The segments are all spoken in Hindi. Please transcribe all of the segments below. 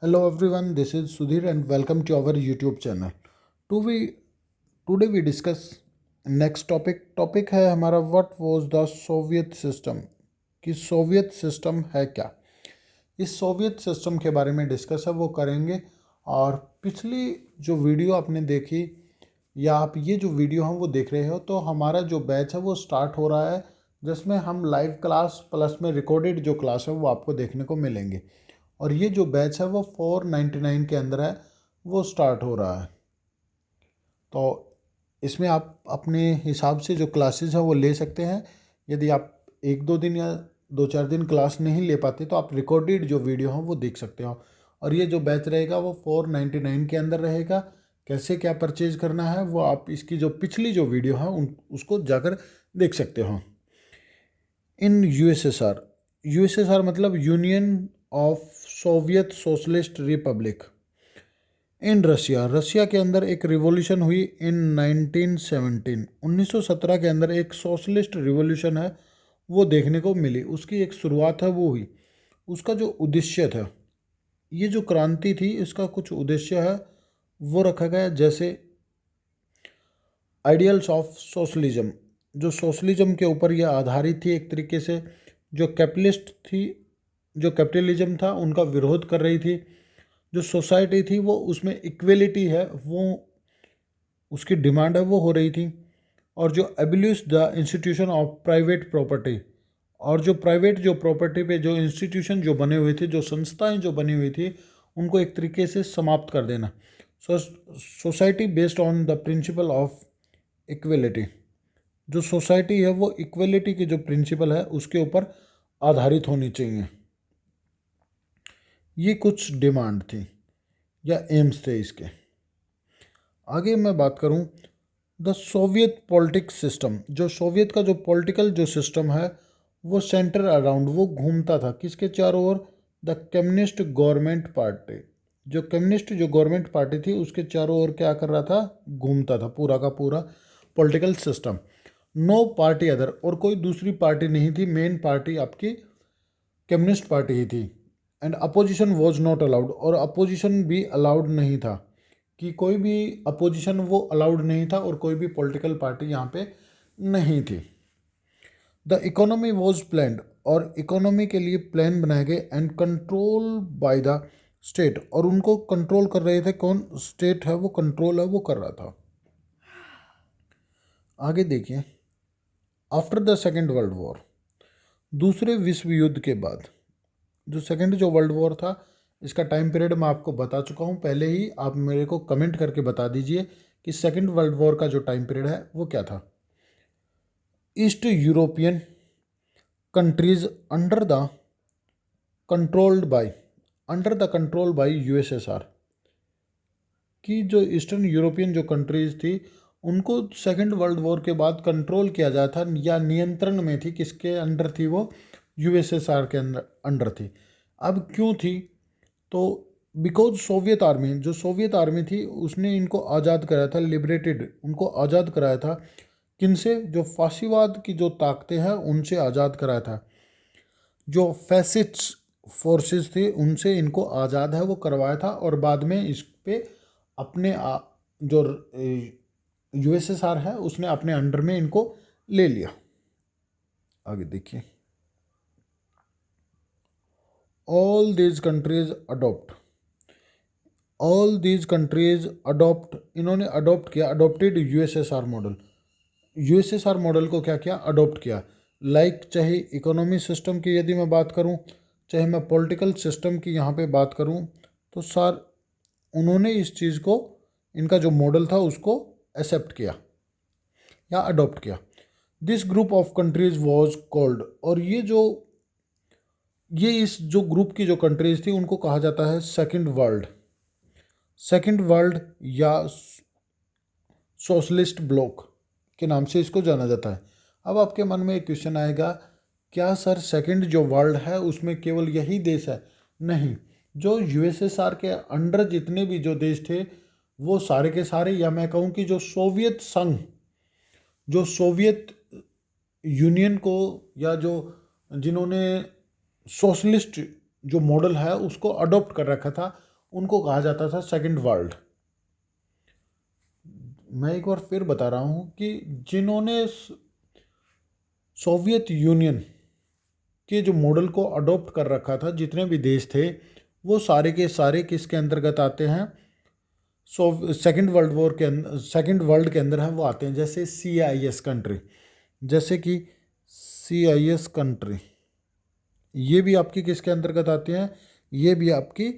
Hello everyone, this is Sudhir and welcome to our YouTube channel. Today we discuss next topic. Topic है हमारा what was the Soviet system कि सोवियत सिस्टम है क्या। इस सोवियत सिस्टम के बारे में डिस्कस है वो करेंगे। और पिछली जो वीडियो आपने देखी या आप ये जो वीडियो हम वो देख रहे हो तो हमारा जो बैच है वो स्टार्ट हो रहा है, जिसमें हम लाइव क्लास प्लस में रिकॉर्डेड जो क्लास है वो आपको देखने को मिलेंगे। और ये जो बैच है वो 499 के अंदर है, वो स्टार्ट हो रहा है। तो इसमें आप अपने हिसाब से जो क्लासेस है वो ले सकते हैं। यदि आप एक दो दिन या दो चार दिन क्लास नहीं ले पाते तो आप रिकॉर्डेड जो वीडियो हैं वो देख सकते हो। और ये जो बैच रहेगा वो 499 के अंदर रहेगा। कैसे क्या परचेज करना है वो आप इसकी जो पिछली जो वीडियो है उसको जाकर देख सकते हो। इन यूएसएसआर मतलब union of Soviet socialist Republic. In Russia के अंदर एक रिवॉल्यूशन हुई इन 1917 के अंदर एक सोशलिस्ट रिवॉल्यूशन है वो देखने को मिली। उसकी एक शुरुआत है वो हुई। उसका जो उद्देश्य था, ये जो क्रांति थी इसका कुछ उद्देश्य है वो रखा गया, जैसे आइडियल्स ऑफ सोशलिज्म। जो सोशलिज्म के ऊपर यह आधारित थी एक तरीके से। जो कैपिटलिस्ट थी, जो कैपिटलिज्म था उनका विरोध कर रही थी। जो सोसाइटी थी वो उसमें इक्वलिटी है वो उसकी डिमांड है वो हो रही थी। और जो abolishes the institution of private property, और जो प्राइवेट जो प्रॉपर्टी पे जो इंस्टीट्यूशन जो बने हुए थे, जो संस्थाएं जो बनी हुई थी, उनको एक तरीके से समाप्त कर देना। Society based on the principle of equality. जो सोसाइटी है वो इक्वलिटी की जो प्रिंसिपल है उसके ऊपर आधारित होनी चाहिए। ये कुछ डिमांड थी या एम्स थे इसके। आगे मैं बात करूं द सोवियत पॉलिटिक्स सिस्टम। जो सोवियत का जो पॉलिटिकल जो सिस्टम है वो सेंटर अराउंड वो घूमता था किसके चारों ओर? The communist government party. जो कम्युनिस्ट जो गवर्नमेंट पार्टी थी उसके चारों ओर क्या कर रहा था? घूमता था पूरा का पूरा political system. No party other, और कोई दूसरी पार्टी नहीं थी। मेन पार्टी आपकी कम्युनिस्ट पार्टी ही थी। And opposition was not allowed, और अपोजिशन भी अलाउड नहीं था कि कोई भी अपोजिशन वो अलाउड नहीं था और कोई भी पॉलिटिकल पार्टी यहाँ पे नहीं थी। द इकोनॉमी वॉज प्लान्ड, और इकोनॉमी के लिए प्लान बनाए गए and control by the state, और उनको कंट्रोल कर रहे थे कौन? स्टेट है वो कंट्रोल है वो कर रहा था। आगे देखिए, after the second world war, दूसरे विश्व युद्ध के बाद जो सेकेंड जो वर्ल्ड वॉर था इसका टाइम पीरियड मैं आपको बता चुका हूँ पहले ही। आप मेरे को कमेंट करके बता दीजिए कि सेकेंड वर्ल्ड वॉर का जो टाइम पीरियड है वो क्या था। East European countries under the controlled by under the control by USSR, कि जो ईस्टर्न यूरोपियन जो कंट्रीज थी उनको सेकेंड वर्ल्ड वॉर के बाद कंट्रोल किया जाता था या नियंत्रण में थी। किसके अंडर थी वो? यूएसएसआर के अंदर अंडर थी। अब क्यों थी? तो बिकॉज सोवियत आर्मी, जो सोवियत आर्मी थी उसने इनको आज़ाद कराया था, लिबरेटेड, उनको आज़ाद कराया था। किनसे? जो फांसीवाद की जो ताकतें हैं उनसे आज़ाद कराया था। जो फैसिस्ट फोर्सेस थे उनसे इनको आज़ाद है वो करवाया था। और बाद में इस पे अपने जो यूएसएसआर है उसने अपने अंडर में इनको ले लिया। आगे देखिए, all these countries adopt all these countries adopt, इन्होंने अडोप्ट किया, adopted USSR model. USSR model को क्या किया? अडोप्ट किया। लाइक चाहे इकोनॉमी सिस्टम की यदि मैं बात करूं, चाहे मैं पॉलिटिकल सिस्टम की यहाँ पे बात करूं, तो सर उन्होंने इस चीज़ को, इनका जो मॉडल था उसको एक्सेप्ट किया या अडोप्ट किया। This group of countries was called, और ये इस जो ग्रुप की जो कंट्रीज थी उनको कहा जाता है सेकंड वर्ल्ड या सोशलिस्ट ब्लॉक के नाम से इसको जाना जाता है। अब आपके मन में एक क्वेश्चन आएगा, क्या सर सेकंड जो वर्ल्ड है उसमें केवल यही देश है? नहीं, जो यूएसएसआर के अंडर जितने भी जो देश थे वो सारे के सारे, या मैं कहूँ कि जो सोवियत संघ, जो सोवियत यूनियन को, या जो जिन्होंने सोशलिस्ट जो मॉडल है उसको अडॉप्ट कर रखा था, उनको कहा जाता था सेकंड वर्ल्ड। मैं एक बार फिर बता रहा हूँ कि जिन्होंने सोवियत यूनियन के जो मॉडल को अडॉप्ट कर रखा था, जितने भी देश थे वो सारे के सारे किसके अंतर्गत आते हैं, सेकंड वर्ल्ड वॉर के अंदर, सेकंड वर्ल्ड के अंदर है वो आते हैं। जैसे CIS कंट्री, जैसे कि CIS कंट्री, ये भी आपकी किसके अंतर्गत आती हैं, ये भी आपकी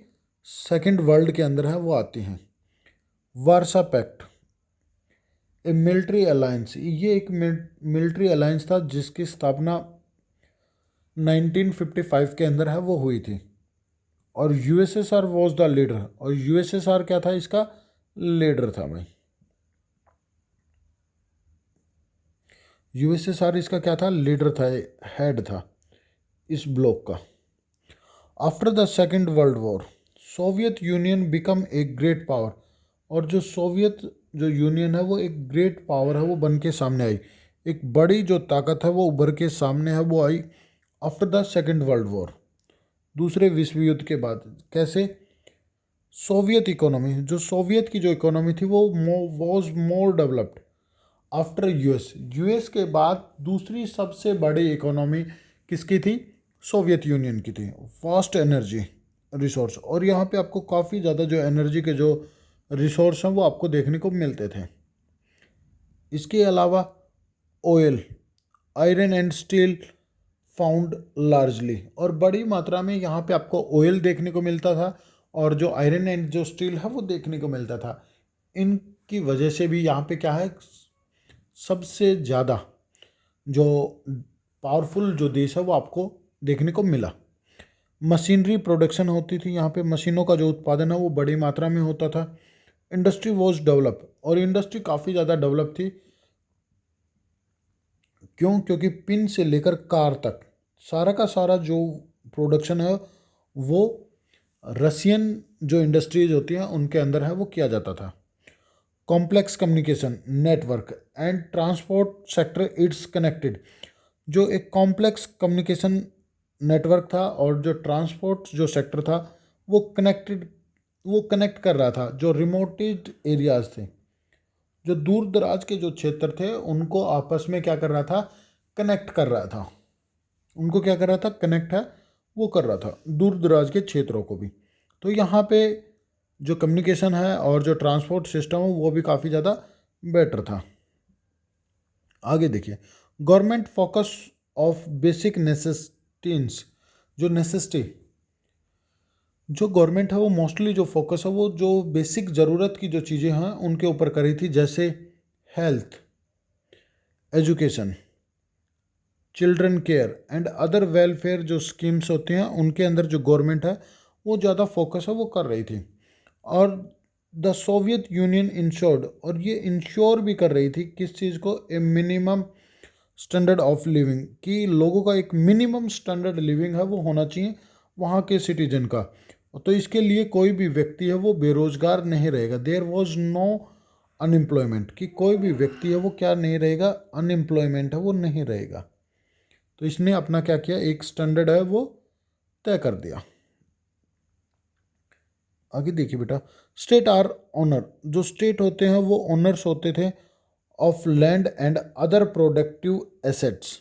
सेकंड वर्ल्ड के अंदर है वो आती हैं। वार्सा पैक्ट, ए मिलिट्री अलायंस, ये एक मिलिट्री अलायंस था जिसकी स्थापना 1955 के अंदर है वो हुई थी। और USSR वॉज द लीडर, और USSR क्या था, इसका लीडर था भाई। USSR इसका क्या था, लीडर था, हेड था इस ब्लॉक का। After the second world war Soviet union become a great power, और जो सोवियत जो यूनियन है वो एक ग्रेट पावर है वो बन के सामने आई, एक बड़ी जो ताकत है वो उभर के सामने है वो आई after the second world war, दूसरे विश्व युद्ध के बाद। कैसे, सोवियत इकोनॉमी, जो सोवियत की जो इकोनॉमी थी वो was more developed after US के बाद दूसरी सबसे बड़ी इकोनॉमी किसकी थी, सोवियत यूनियन की थी। फास्ट एनर्जी रिसोर्स, और यहाँ पे आपको काफ़ी ज़्यादा जो एनर्जी के जो रिसोर्स हैं वो आपको देखने को मिलते थे। इसके अलावा oil, iron and steel found largely, और बड़ी मात्रा में यहाँ पे आपको ऑयल देखने को मिलता था, और जो आयरन एंड जो स्टील है वो देखने को मिलता था। इनकी वजह से भी यहाँ पे क्या है, सबसे ज़्यादा जो पावरफुल जो देश है वो आपको देखने को मिला। मशीनरी प्रोडक्शन होती थी यहाँ पे, मशीनों का जो उत्पादन है वो बड़ी मात्रा में होता था। इंडस्ट्री वॉज डेवलप, और इंडस्ट्री काफ़ी ज़्यादा डेवलप थी। क्यों, क्योंकि पिन से लेकर कार तक सारा का सारा जो प्रोडक्शन है वो रशियन जो इंडस्ट्रीज होती हैं उनके अंदर है वो किया जाता था। Complex communication network and transport sector it's connected, जो एक कॉम्प्लेक्स कम्युनिकेशन नेटवर्क था और जो ट्रांसपोर्ट जो सेक्टर था वो कनेक्ट कर रहा था जो रिमोटेड एरियाज थे, जो दूर दराज के जो क्षेत्र थे उनको आपस में क्या कर रहा था, कनेक्ट कर रहा था। उनको क्या कर रहा था, कनेक्ट है वो कर रहा था दूर दराज के क्षेत्रों को भी। तो यहाँ पे जो कम्युनिकेशन है और जो ट्रांसपोर्ट सिस्टम है वो भी काफ़ी ज़्यादा बेटर था। आगे देखिए, government focus of basic necessities, जो नेसेसिटी, जो गवर्नमेंट है वो मोस्टली जो फोकस है वो जो बेसिक ज़रूरत की जो चीज़ें हैं उनके ऊपर करी थी, जैसे health, education, children care and other welfare जो स्कीम्स होती हैं उनके अंदर जो गवर्नमेंट है वो ज़्यादा फोकस है वो कर रही थी। और द सोवियत यूनियन इंश्योर्ड, और ये इंश्योर भी कर रही थी किस चीज़ को, ए मिनिमम स्टैंडर्ड ऑफ लिविंग, कि लोगों का एक मिनिमम स्टैंडर्ड लिविंग है वो होना चाहिए वहाँ के सिटीजन का। तो इसके लिए कोई भी व्यक्ति है वो बेरोजगार नहीं रहेगा। देयर वॉज नो अनएम्प्लॉयमेंट, कि कोई भी व्यक्ति है वो क्या नहीं रहेगा, अनएम्प्लॉयमेंट है वो नहीं रहेगा। तो इसने अपना क्या किया, एक स्टैंडर्ड है वो तय कर दिया। आगे देखिए बेटा, स्टेट आर ओनर, जो स्टेट होते हैं वो ओनर्स होते थे of land and other productive assets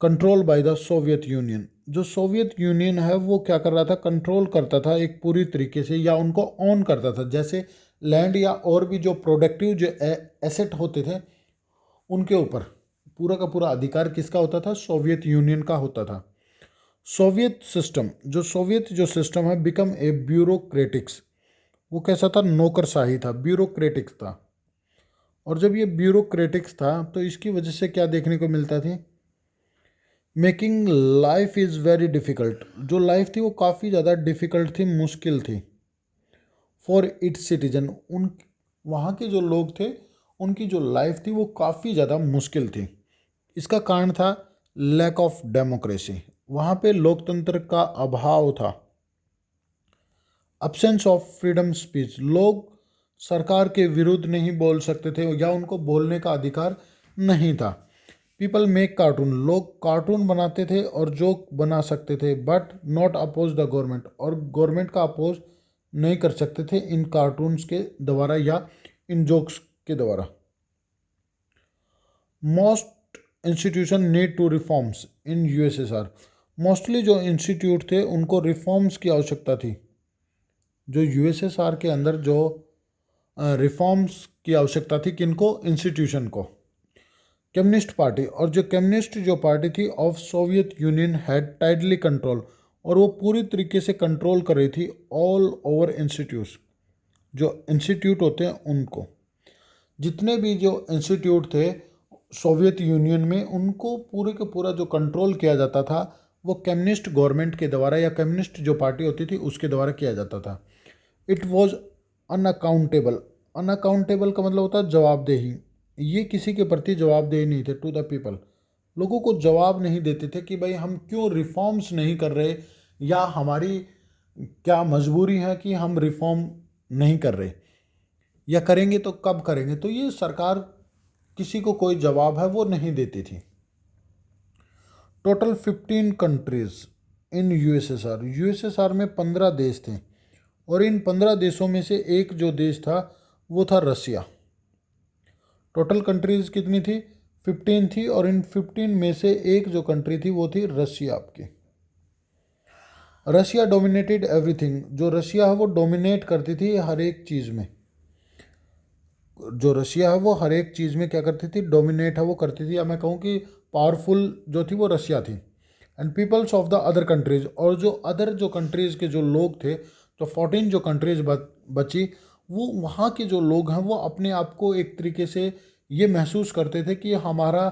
control by the Soviet union. जो सोवियत यूनियन है वो क्या कर रहा था, कंट्रोल करता था एक पूरी तरीके से, या उनको ऑन करता था। जैसे लैंड या और भी जो प्रोडक्टिव जो एसेट होते थे उनके ऊपर पूरा का पूरा अधिकार किसका होता था, सोवियत यूनियन का होता था। सोवियत सिस्टम, जो सोवियत जो सिस्टम है बिकम ए ब्यूरोक्रेटिक्स, वो कैसा था, नौकरशाही था, ब्यूरोक्रेटिक्स था। और जब ये ब्यूरोक्रेटिक्स था तो इसकी वजह से क्या देखने को मिलता थी, making life is very difficult, जो लाइफ थी वो काफ़ी ज़्यादा डिफ़िकल्ट थी, मुश्किल थी फॉर इट्स सिटीजन, उन वहाँ के जो लोग थे उनकी जो लाइफ थी वो काफ़ी ज़्यादा मुश्किल थी। इसका कारण था लैक ऑफ डेमोक्रेसी, वहाँ पे लोकतंत्र का अभाव था। अब्सेंस ऑफ फ्रीडम स्पीच, लोग सरकार के विरुद्ध नहीं बोल सकते थे या उनको बोलने का अधिकार नहीं था। पीपल मेक कार्टून, लोग कार्टून बनाते थे और जोक बना सकते थे, but not oppose the government, और गवर्नमेंट का अपोज नहीं कर सकते थे इन कार्टून्स के द्वारा या इन जोक्स के द्वारा। Most institution need to reforms in USSR. Mostly जो इंस्टीट्यूट थे उनको रिफॉर्म्स की आवश्यकता थी। जो यूएसएसआर के अंदर जो रिफॉर्म्स की आवश्यकता थी, किनको? इंस्टीट्यूशन को। कम्युनिस्ट पार्टी, और जो कम्युनिस्ट जो पार्टी थी of Soviet union had tightly control, और वो पूरी तरीके से कंट्रोल कर रही थी ऑल ओवर इंस्टीट्यूट्स, जो इंस्टीट्यूट होते हैं उनको। जितने भी जो इंस्टीट्यूट थे सोवियत यूनियन में, उनको पूरे के पूरा जो कंट्रोल किया जाता था वो कम्युनिस्ट गवर्नमेंट के द्वारा या कम्युनिस्ट जो पार्टी होती थी उसके द्वारा किया जाता था। It was unaccountable. अनअकाउंटेबल का मतलब होता है जवाबदेही। ये किसी के प्रति जवाबदेही नहीं थे, टू द पीपल। लोगों को जवाब नहीं देते थे कि भाई हम क्यों रिफॉर्म्स नहीं कर रहे, या हमारी क्या मजबूरी है कि हम रिफॉर्म नहीं कर रहे, या करेंगे तो कब करेंगे। तो ये सरकार किसी को कोई जवाब है वो नहीं देती थी। Total 15 countries in USSR. USSR में 15 देश थे, और इन 15 देशों में से एक जो देश था वो था रसिया। टोटल कंट्रीज कितनी थी? 15 थी, और इन 15 में से एक जो कंट्री थी वो थी रसिया आपकी। रसिया डोमिनेटेड एवरीथिंग। जो रसिया है वो डोमिनेट करती थी हर एक चीज़ में। जो रसिया है वो हर एक चीज़ में क्या करती थी? डोमिनेट है वो करती थी, या मैं कहूँ कि पावरफुल जो थी वो रसिया थी। And peoples of the other countries, और जो अदर जो कंट्रीज़ के जो लोग थे, जो 14 जो कंट्रीज बची, वो वहाँ के जो लोग हैं वो अपने आप को एक तरीके से ये महसूस करते थे कि हमारा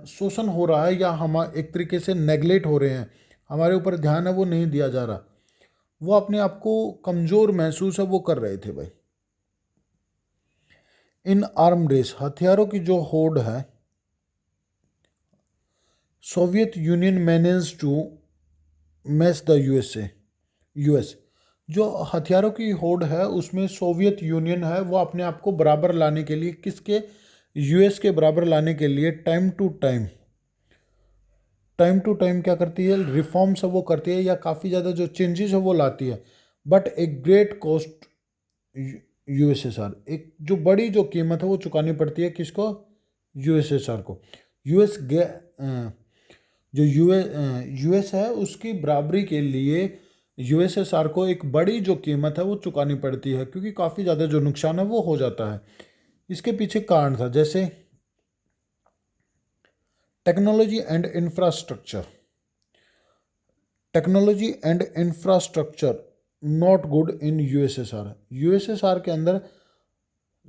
शोषण हो रहा है, या हम एक तरीके से नेगलेक्ट हो रहे हैं, हमारे ऊपर ध्यान है वो नहीं दिया जा रहा। वो अपने आप को कमज़ोर महसूस है वो कर रहे थे भाई। इन आर्म रेस, हथियारों की जो होड़ है, Soviet Union manage to match the US. जो हथियारों की होड़ है उसमें सोवियत यूनियन है वो अपने आप को बराबर लाने के लिए, किसके? यूएस के बराबर लाने के लिए टाइम टू टाइम क्या करती है? रिफॉर्म्स है वो करती है, या काफ़ी ज़्यादा जो चेंजेस है वो लाती है। बट एक ग्रेट कॉस्ट यूएसएसआर, एक जो बड़ी जो कीमत है वो चुकानी पड़ती है, किसको? यूएसएसआर को। यूएस जो यूएस है उसकी बराबरी के लिए यूएसएसआर को एक बड़ी जो कीमत है वो चुकानी पड़ती है, क्योंकि काफ़ी ज़्यादा जो नुकसान है वो हो जाता है। इसके पीछे कारण था, जैसे technology and infrastructure. Technology and infrastructure not good in USSR. USSR के अंदर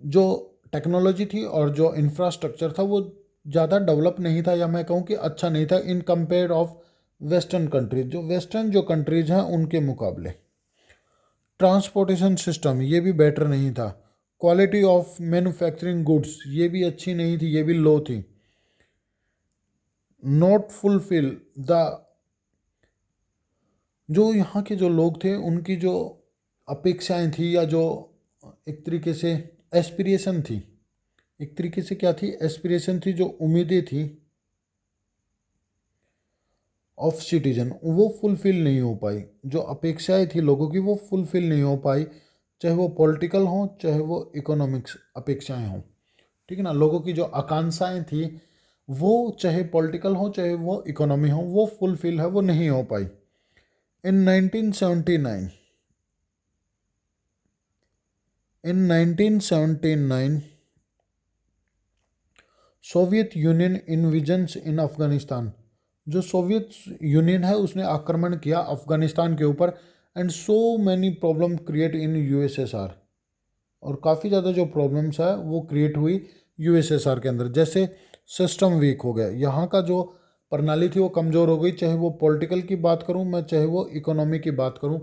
जो टेक्नोलॉजी थी और जो इंफ्रास्ट्रक्चर था वो ज़्यादा डेवलप नहीं था, या मैं कहूँ कि अच्छा नहीं था in compare of western countries, जो वेस्टर्न जो कंट्रीज हैं उनके मुकाबले। ट्रांसपोर्टेशन सिस्टम ये भी बेटर नहीं था। क्वालिटी ऑफ मैन्युफैक्चरिंग गुड्स ये भी अच्छी नहीं थी, ये भी लो थी। नॉट फुलफिल द, जो यहाँ के जो लोग थे उनकी जो अपेक्षाएं थी, या जो एक तरीके से एस्पिरेशन थी, एक तरीके से क्या थी? एस्पिरेशन थी, जो उम्मीदें थी ऑफ सिटीजन, वो फुलफिल नहीं हो पाई। जो अपेक्षाएं थी लोगों की वो फुलफिल नहीं हो पाई, चाहे वो पॉलिटिकल हों चाहे वो इकोनॉमिक्स अपेक्षाएं हों। ठीक है ना? लोगों की जो आकांक्षाएं थी वो चाहे पॉलिटिकल हो चाहे वो इकोनॉमी हो, वो फुलफिल है वो नहीं हो पाई। इन 1979 सोवियत यूनियन इन्विजन्स इन अफगानिस्तान। जो सोवियत यूनियन है उसने आक्रमण किया अफगानिस्तान के ऊपर, and so many problem create in USSR, और काफ़ी ज़्यादा जो प्रॉब्लम्स है वो क्रिएट हुई यूएसएसआर के अंदर। जैसे सिस्टम वीक हो गया, यहाँ का जो प्रणाली थी वो कमज़ोर हो गई, चाहे वो पॉलिटिकल की बात करूँ मैं चाहे वो इकोनॉमी की बात करूँ,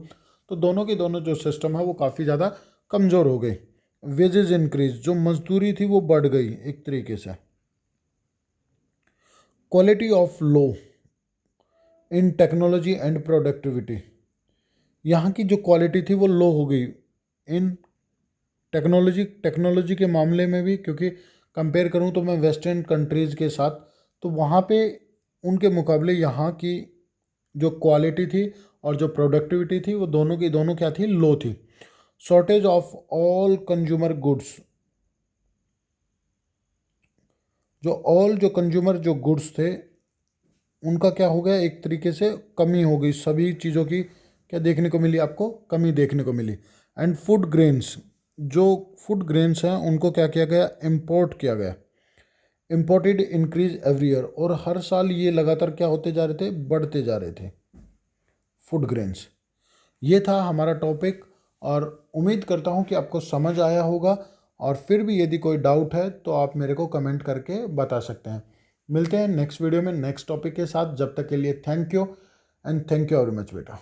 तो दोनों के दोनों जो सिस्टम है वो काफ़ी ज़्यादा कमज़ोर हो गई। वेजेस इंक्रीज, जो मजदूरी थी वो बढ़ गई एक तरीके से। Quality of low in technology and productivity, यहाँ की जो क्वालिटी थी वो लो हो गई इन टेक्नोलॉजी के मामले में भी, क्योंकि कंपेयर करूँ तो मैं वेस्टर्न कंट्रीज़ के साथ, तो वहाँ पे उनके मुकाबले यहाँ की जो क्वालिटी थी और जो प्रोडक्टिविटी थी वो दोनों की दोनों क्या थी, लो थी। Shortage of all consumer goods, जो कंज्यूमर जो गुड्स थे उनका क्या हो गया, एक तरीके से कमी हो गई, सभी चीज़ों की क्या देखने को मिली आपको, कमी देखने को मिली। एंड फूड ग्रेन्स, जो फूड ग्रेन्स हैं उनको क्या किया गया, इम्पोर्ट किया गया। इम्पोर्टेड इंक्रीज एवरी ईयर, और हर साल ये लगातार क्या होते जा रहे थे, बढ़ते जा रहे थे फूड ग्रेन्स। ये था हमारा टॉपिक, और उम्मीद करता हूँ कि आपको समझ आया होगा। और फिर भी यदि कोई डाउट है तो आप मेरे को कमेंट करके बता सकते हैं। मिलते हैं नेक्स्ट वीडियो में नेक्स्ट टॉपिक के साथ। जब तक के लिए thank you, and thank you very much बेटा।